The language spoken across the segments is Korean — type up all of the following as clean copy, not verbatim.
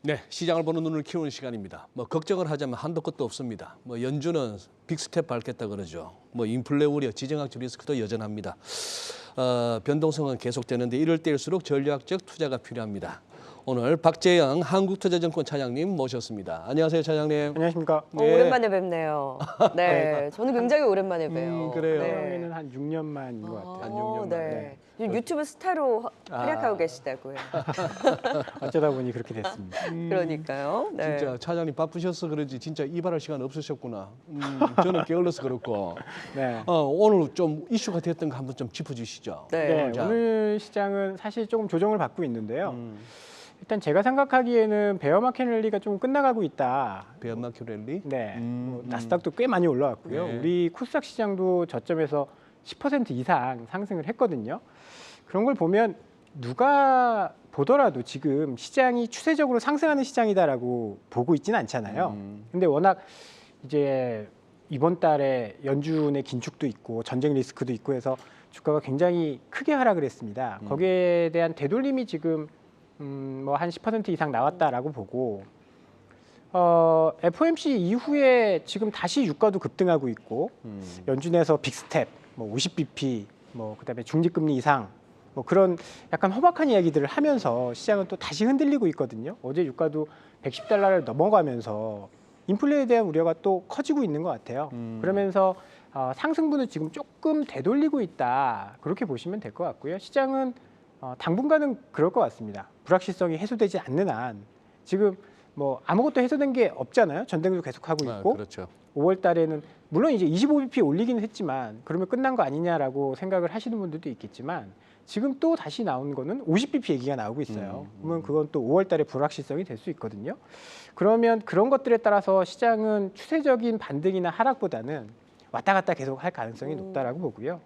네, 시장을 보는 눈을 키우는 시간입니다. 걱정을 하자면 한도 끝도 없습니다. 연준은 빅스텝 밟겠다 그러죠. 인플레 우려, 지정학적 리스크도 여전합니다. 변동성은 계속되는데 이럴 때일수록 전략적 투자가 필요합니다. 오늘 박재영 한국투자증권 차장님 모셨습니다. 안녕하세요, 차장님. 안녕하십니까. 네. 오랜만에 뵙네요. 네, 저는 굉장히 오랜만에 뵈요. 그래요. 처음에는 한 6년 만인 것 같아요. 한 6년 만에. 네. 유튜브 스타로 활약하고 계시다고요. 어쩌다 보니 그렇게 됐습니다. 그러니까요. 네. 진짜 차장님 바쁘셔서 그런지 진짜 이발할 시간 없으셨구나. 저는 게을러서 그렇고. 네. 오늘 좀 이슈가 됐던 거 한번 좀 짚어주시죠. 네. 네, 자. 오늘 시장은 사실 조금 조정을 받고 있는데요. 일단 제가 생각하기에는 베어 마켓 랠리가 좀 끝나가고 있다. 베어마켓 랠리. 네, 나스닥도 꽤 많이 올라왔고요. 네. 우리 코스닥 시장도 저점에서 10% 이상 상승을 했거든요. 그런 걸 보면 누가 보더라도 지금 시장이 추세적으로 상승하는 시장이다라고 보고 있지는 않잖아요. 근데 워낙 이제 이번 달에 연준의 긴축도 있고 전쟁 리스크도 있고 해서 주가가 굉장히 크게 하락을 했습니다. 거기에 대한 되돌림이 지금 뭐 한 10% 이상 나왔다라고 보고 FOMC 이후에 지금 다시 유가도 급등하고 있고 연준에서 빅스텝, 뭐 50bp, 뭐 그다음에 중립금리 이상, 뭐 그런 약간 호박한 이야기들을 하면서 시장은 또 다시 흔들리고 있거든요. 어제 유가도 110달러를 넘어가면서 인플레에 대한 우려가 또 커지고 있는 것 같아요. 그러면서 상승분을 지금 조금 되돌리고 있다, 그렇게 보시면 될 것 같고요. 시장은 당분간은 그럴 것 같습니다. 불확실성이 해소되지 않는 한 지금 뭐 아무것도 해소된 게 없잖아요. 전쟁도 계속하고 있고. 그렇죠. 5월 달에는 물론 이제 25bp 올리기는 했지만 그러면 끝난 거 아니냐라고 생각을 하시는 분들도 있겠지만 지금 또 다시 나온 거는 50bp 얘기가 나오고 있어요. 그러면 그건 또 5월 달에 불확실성이 될 수 있거든요. 그러면 그런 것들에 따라서 시장은 추세적인 반등이나 하락보다는 왔다 갔다 계속 할 가능성이 높다라고 보고요.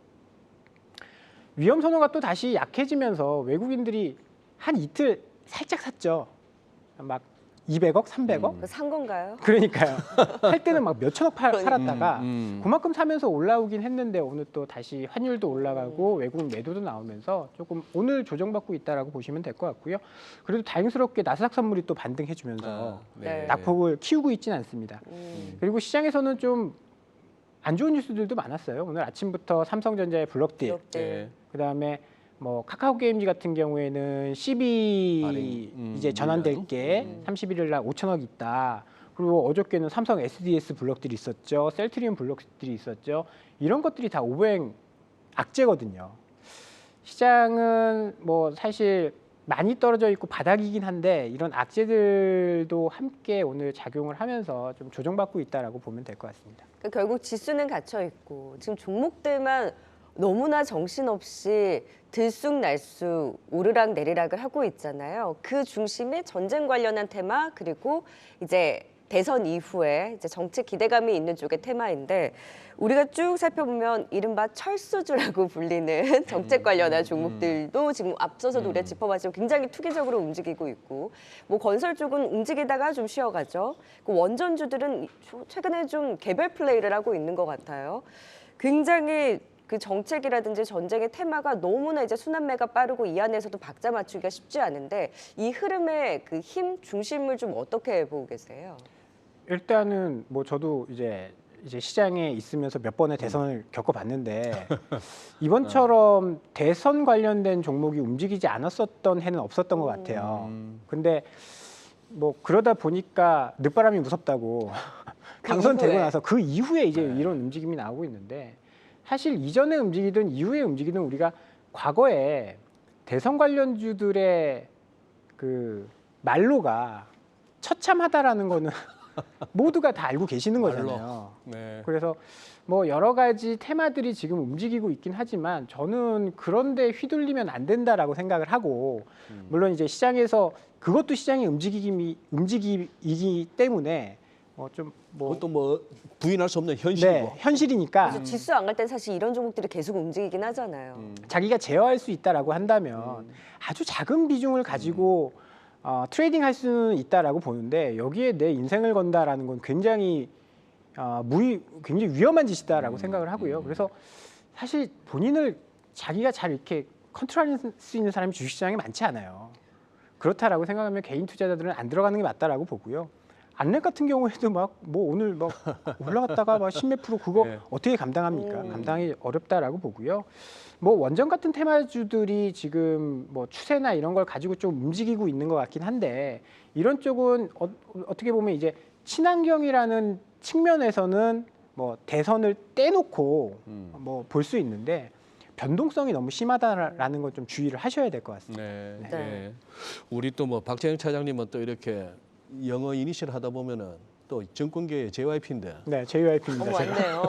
위험 선호가 또 다시 약해지면서 외국인들이 한 이틀 살짝 샀죠. 막 200억, 300억. 산 건가요? 그러니까요. 할 때는 막 몇천억 팔았다가 음. 그만큼 사면서 올라오긴 했는데 오늘 또 다시 환율도 올라가고 외국 매도도 나오면서 조금 오늘 조정받고 있다라고 보시면 될 것 같고요. 그래도 다행스럽게 나스닥 선물이 또 반등해주면서 네. 낙폭을 키우고 있지는 않습니다. 그리고 시장에서는 좀 안 좋은 뉴스들도 많았어요. 오늘 아침부터 삼성전자의 블록딜, 네. 그다음에 뭐 카카오 게임즈 같은 경우에는 12 할인, 이제 전환될 물량. 게 31일 날 5천억 있다. 그리고 어저께는 삼성 SDS 블록들이 있었죠. 셀트리온 블록들이 있었죠. 이런 것들이 다 오버행 악재거든요. 시장은 뭐 사실 많이 떨어져 있고 바닥이긴 한데 이런 악재들도 함께 오늘 작용을 하면서 좀 조정받고 있다라고 보면 될 것 같습니다. 그러니까 결국 지수는 갇혀 있고 지금 종목들만 너무나 정신없이 들쑥날쑥 오르락 내리락을 하고 있잖아요. 그 중심에 전쟁 관련한 테마, 그리고 이제 대선 이후에 이제 정책 기대감이 있는 쪽의 테마인데, 우리가 쭉 살펴보면 이른바 철수주라고 불리는 정책 관련한 종목들도 지금 앞서서도 우리가 짚어봤지만 굉장히 투기적으로 움직이고 있고, 뭐 건설 쪽은 움직이다가 좀 쉬어가죠. 그 원전주들은 최근에 좀 개별 플레이를 하고 있는 것 같아요. 굉장히 그 정책이라든지 전쟁의 테마가 너무나 이제 순환매가 빠르고 이 안에서도 박자 맞추기가 쉽지 않은데, 이 흐름의 그 힘 중심을 좀 어떻게 보고 계세요? 일단은 뭐 저도 이제 시장에 있으면서 몇 번의 대선을 겪어봤는데 이번처럼 대선 관련된 종목이 움직이지 않았었던 해는 없었던 것 같아요. 근데 뭐 그러다 보니까 늦바람이 무섭다고 당선되고 이후에. 나서 그 이후에 이제 이런 움직임이 나오고 있는데, 사실 이전에 움직이든 이후에 움직이든 우리가 과거에 대선 관련주들의 그 말로가 처참하다라는 거는 모두가 다 알고 계시는 거잖아요. 네. 그래서 뭐 여러 가지 테마들이 지금 움직이고 있긴 하지만 저는 그런데 휘둘리면 안 된다라고 생각을 하고, 물론 이제 시장에서 그것도 시장의 움직이기 때문에 그것도 뭐 부인할 수 없는 현실이고. 네, 현실이니까 그래서 지수 안 갈 땐 사실 이런 종목들이 계속 움직이긴 하잖아요. 자기가 제어할 수 있다라고 한다면 아주 작은 비중을 가지고 트레이딩 할 수는 있다라고 보는데, 여기에 내 인생을 건다라는 건 굉장히 굉장히 위험한 짓이다라고 생각을 하고요. 그래서 사실 본인을 자기가 잘 이렇게 컨트롤할 수 있는 사람이 주식시장에 많지 않아요. 그렇다라고 생각하면 개인 투자자들은 안 들어가는 게 맞다라고 보고요. 안랩 같은 경우에도 막 뭐 오늘 막 올라갔다가 막 10몇 프로 그거 네. 어떻게 감당합니까? 감당이 어렵다라고 보고요. 뭐 원전 같은 테마주들이 지금 뭐 추세나 이런 걸 가지고 좀 움직이고 있는 것 같긴 한데 이런 쪽은 어떻게 보면 이제 친환경이라는 측면에서는 뭐 대선을 떼놓고 뭐 볼 수 있는데 변동성이 너무 심하다라는 건 좀 주의를 하셔야 될 것 같습니다. 네. 네. 네. 우리 또 뭐 박재영 차장님은 또 이렇게 영어 이니셜 하다 보면은 또 정권계의 JYP인데 네, JYP입니다. 어머 왔네요.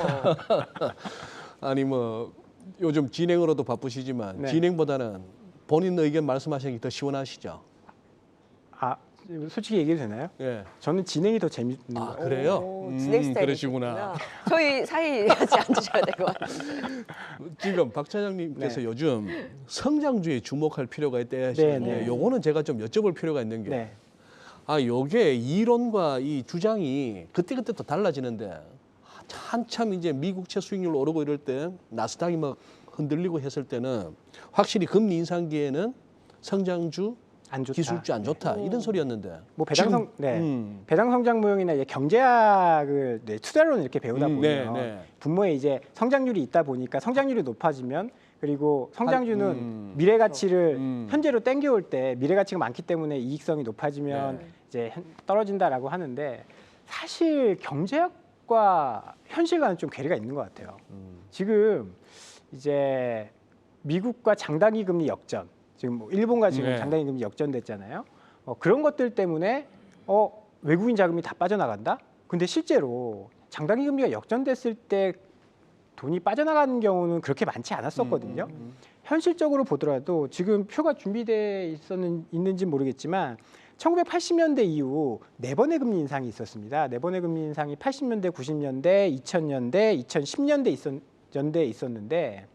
아니 뭐 요즘 진행으로도 바쁘시지만 네. 진행보다는 본인 의견 말씀하시는 게 더 시원하시죠? 아, 솔직히 얘기해도 되나요? 예. 저는 진행이 더 재밌는 것 아 같아요. 그래요? 오, 진행 스타일이시구나. 그러시구나. 저희 사이 같이 앉으셔야 될 것 같아요. 지금 박 차장님께서 네. 요즘 성장주에 주목할 필요가 있다 네, 하시는데 네. 요거는 제가 좀 여쭤볼 필요가 있는 게 네. 아, 요게 이론과 이 주장이 그때그때 또 달라지는데 한참 이제 미국채 수익률 오르고 이럴 때 나스닥이 막 흔들리고 했을 때는 확실히 금리 인상기에는 성장주, 안 좋다. 기술주 안 좋다 이런 소리였는데 뭐 배당성 지금, 네. 배당성장 모형이나 이제 경제학을 투자론 이렇게 배우다 보면 네, 네. 분모에 이제 성장률이 있다 보니까 성장률이 높아지면 그리고 성장주는 한- 미래 가치를 음. 현재로 땡겨올 때 미래 가치가 많기 때문에 이익성이 높아지면 네. 이제 떨어진다라고 하는데 사실 경제학과 현실과는 좀 괴리가 있는 것 같아요. 지금 이제 미국과 장단기 금리 역전, 지금 뭐 일본과 지금 네. 장단기 금리 역전됐잖아요. 그런 것들 때문에 외국인 자금이 다 빠져나간다. 근데 실제로 장단기 금리가 역전됐을 때 돈이 빠져나가는 경우는 그렇게 많지 않았었거든요. 현실적으로 보더라도 지금 표가 준비돼 있는지 모르겠지만 1980년대 이후 네 번의 금리 인상이 있었습니다. 네 번의 금리 인상이 80년대, 90년대, 2000년대, 2010년대 있었는데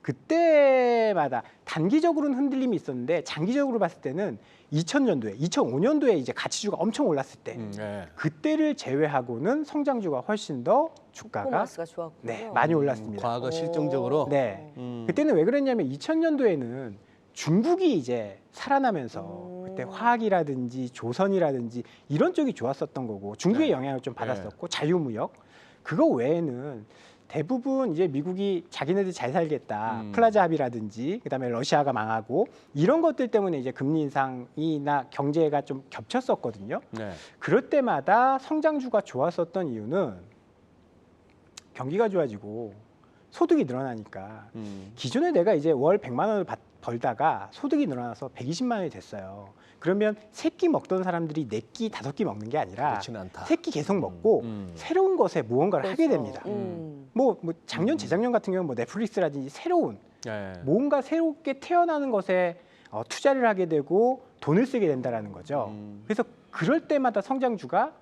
그때마다 단기적으로는 흔들림이 있었는데 장기적으로 봤을 때는 2000년도에, 2005년도에 이제 가치주가 엄청 올랐을 때 네. 그때를 제외하고는 성장주가 훨씬 더 주가가 퍼포먼스가 좋았고요. 네, 많이 올랐습니다. 과거 실정적으로 네. 음. 그때는 왜 그랬냐면 2000년도에는 중국이 이제 살아나면서 그때 화학이라든지 조선이라든지 이런 쪽이 좋았었던 거고 중국의 네. 영향을 좀 받았었고 자유무역 그거 외에는 대부분 이제 미국이 자기네들 잘 살겠다 플라자 합의라든지 그다음에 러시아가 망하고 이런 것들 때문에 이제 금리 인상이나 경제가 좀 겹쳤었거든요. 네. 그럴 때마다 성장주가 좋았었던 이유는 경기가 좋아지고 소득이 늘어나니까 기존에 내가 이제 월 100만 원을 벌다가 소득이 늘어나서 120만 원이 됐어요. 그러면 세 끼 먹던 사람들이 네 끼, 다섯 끼 먹는 게 아니라 그렇지는 않다. 세 끼 계속 먹고 새로운 것에 무언가를 하게 그래서, 됩니다. 음. 뭐 작년, 재작년 같은 경우는 뭐 넷플릭스라든지 새로운 네. 뭔가 새롭게 태어나는 것에 투자를 하게 되고 돈을 쓰게 된다라는 거죠. 그래서 그럴 때마다 성장주가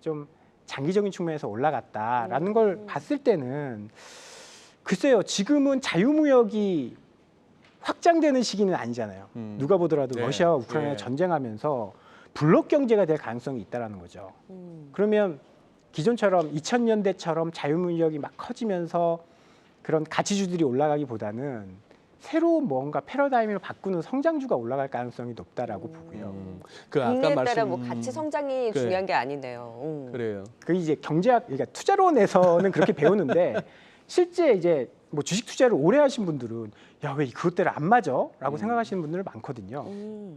좀 장기적인 측면에서 올라갔다라는 걸 봤을 때는 글쎄요. 지금은 자유무역이 확장되는 시기는 아니잖아요. 누가 보더라도 네. 러시아와 우크라이나 네. 전쟁하면서 블록 경제가 될 가능성이 있다라는 거죠. 그러면 기존처럼 2000년대처럼 자유무역이 막 커지면서 그런 가치주들이 올라가기보다는 새로운 뭔가 패러다임을 바꾸는 성장주가 올라갈 가능성이 높다라고 보고요. 그 아까 금리에 따라 말씀 뭐 가치 성장이 그래. 중요한 게 아니네요. 그래요. 그 이제 경제학, 그러니까 투자론에서는 그렇게 배우는데 실제 이제 뭐 주식 투자를 오래 하신 분들은 야, 왜 그것대로 안 맞아?라고 생각하시는 분들 많거든요.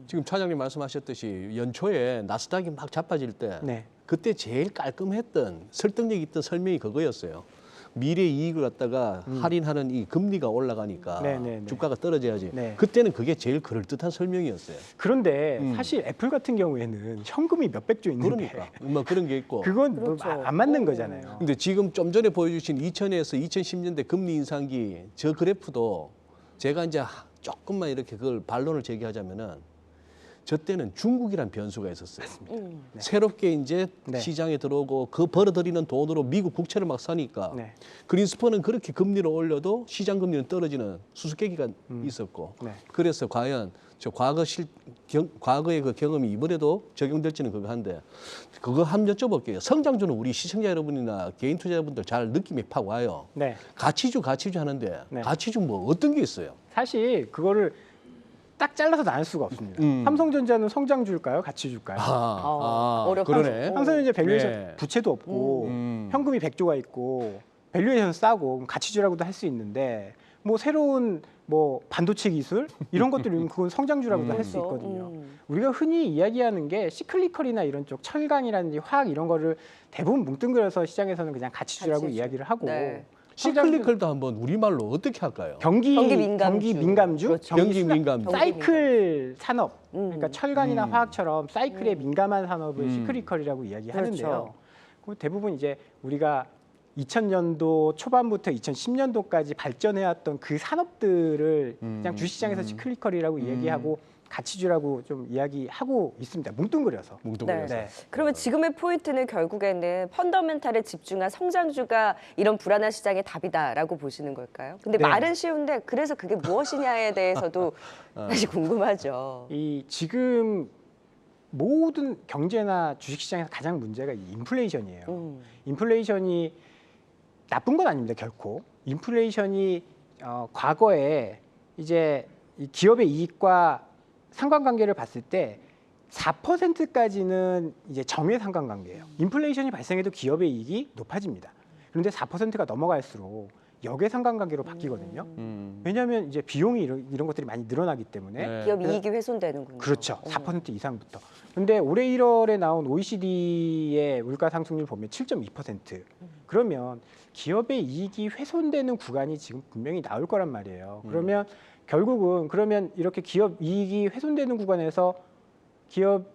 지금 차장님 말씀하셨듯이 연초에 나스닥이 막 자빠질 때 네. 그때 제일 깔끔했던 설득력 있던 설명이 그거였어요. 미래 이익을 갖다가 할인하는 이 금리가 올라가니까 네, 네, 네. 주가가 떨어져야지. 네. 그때는 그게 제일 그럴듯한 설명이었어요. 그런데 사실 애플 같은 경우에는 현금이 몇백 조 있는데 그러니까 뭐 그런 게 있고. 그건 그렇죠. 뭐 안 맞는 거잖아요. 근데 지금 좀 전에 보여주신 2000에서 2010년대 금리 인상기 저 그래프도 제가 이제 조금만 이렇게 그걸 반론을 제기하자면은 저 때는 중국이란 변수가 있었어요. 새롭게 이제 네. 시장에 들어오고 그 벌어들이는 돈으로 미국 국채를 막 사니까 네. 그린스펀은 그렇게 금리를 올려도 시장 금리는 떨어지는 수수께끼가 있었고 네. 그래서 과연 저 과거의 그 경험이 이번에도 적용될지는 그거 한데 그거 한번 여쭤볼게요. 성장주는 우리 시청자 여러분이나 개인 투자자분들 잘 느낌이 팍 와요. 네. 가치주 하는데 네. 가치주 뭐 어떤 게 있어요? 사실 그거를 딱 잘라서 나눌 수가 없습니다. 음. 삼성전자는 성장주일까요? 가치주일까요? 어렵다. 그러네. 삼성전자 밸류에이션 네. 부채도 없고 음. 현금이 100조가 있고 밸류에이션 싸고 그럼 가치주라고도 할 수 있는데 뭐 새로운 뭐 반도체 기술 이런 것들은 그건 성장주라고도 할 수 그렇죠. 있거든요. 우리가 흔히 이야기하는 게 시클리컬이나 이런 쪽 철강이라든지 화학 이런 거를 대부분 뭉뚱그려서 시장에서는 그냥 가치주라고 가치주. 이야기를 하고 네. 시클리컬도 한번 우리말로 어떻게 할까요? 경기 민감주. 민감주, 그렇죠. 경기 수나- 민감주. 사이클 산업, 그러니까 철강이나 음. 화학처럼 사이클에 민감한 산업을 음. 시크리컬이라고 이야기하는데요. 그렇죠. 그 대부분 이제 우리가 2000년도 초반부터 2010년도까지 발전해왔던 그 산업들을 그냥 주식시장에서 시크리컬이라고 이야기하고 가치주라고 좀 이야기하고 있습니다. 뭉뚱그려서. 뭉뚱그려서. 네. 그러면 지금의 포인트는 결국에는 펀더멘탈에 집중한 성장주가 이런 불안한 시장의 답이다라고 보시는 걸까요? 근데 네. 말은 쉬운데 그래서 그게 무엇이냐에 대해서도 사실 궁금하죠. 이 지금 모든 경제나 주식시장에서 가장 문제가 이 인플레이션이에요. 인플레이션이 나쁜 건 아닙니다, 결코. 인플레이션이 과거에 이제 이 기업의 이익과 상관관계를 봤을 때 4%까지는 이제 점유의 상관관계예요. 인플레이션이 발생해도 기업의 이익이 높아집니다. 그런데 4%가 넘어갈수록 역의 상관관계로 바뀌거든요. 왜냐하면 이제 비용이 이런 것들이 많이 늘어나기 때문에 네. 기업 이익이 훼손되는군요. 그렇죠. 4% 이상부터. 근데 올해 1월에 나온 OECD의 물가 상승률 보면 7.2%. 그러면 기업의 이익이 훼손되는 구간이 지금 분명히 나올 거란 말이에요. 그러면 결국은 그러면 이렇게 기업 이익이 훼손되는 구간에서 기업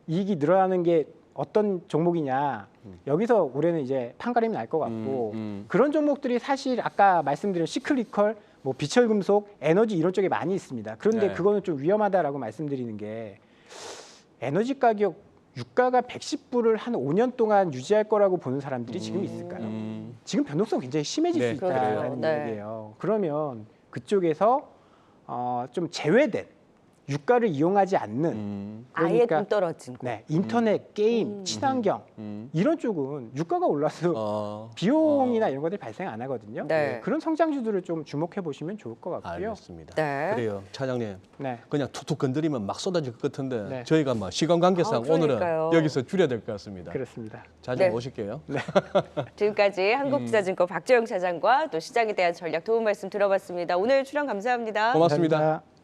이익이 늘어나는 게 어떤 종목이냐. 여기서 올해는 이제 판가름이 날 것 같고 그런 종목들이 사실 아까 말씀드린 시클리컬, 뭐 비철금속, 에너지 이런 쪽에 많이 있습니다. 그런데 네. 그거는 좀 위험하다라고 말씀드리는 게 에너지 가격 유가가 110불을 한 5년 동안 유지할 거라고 보는 사람들이 지금 있을까요? 지금 변동성 굉장히 심해질 네, 수 있다는 그러게요. 네. 얘기예요. 그러면 그쪽에서 좀 제외된 유가를 이용하지 않는 아예 돈 떨어진 거. 네, 인터넷, 게임, 친환경 이런 쪽은 유가가 올라서 비용이나 이런 것들이 발생 안 하거든요. 네. 그런 성장주들을 좀 주목해 보시면 좋을 것 같고요. 알겠습니다. 네. 그래요, 차장님. 네. 그냥 툭툭 건드리면 막 쏟아질 것 같은데 네. 저희가 뭐 시간 관계상 오늘은 그러니까요. 여기서 줄여야 될 것 같습니다. 그렇습니다. 자주 네. 모실게요. 지금까지 한국투자증권 박재영 차장과 또 시장에 대한 전략 도움 말씀 들어봤습니다. 오늘 출연 감사합니다. 고맙습니다. 감사합니다.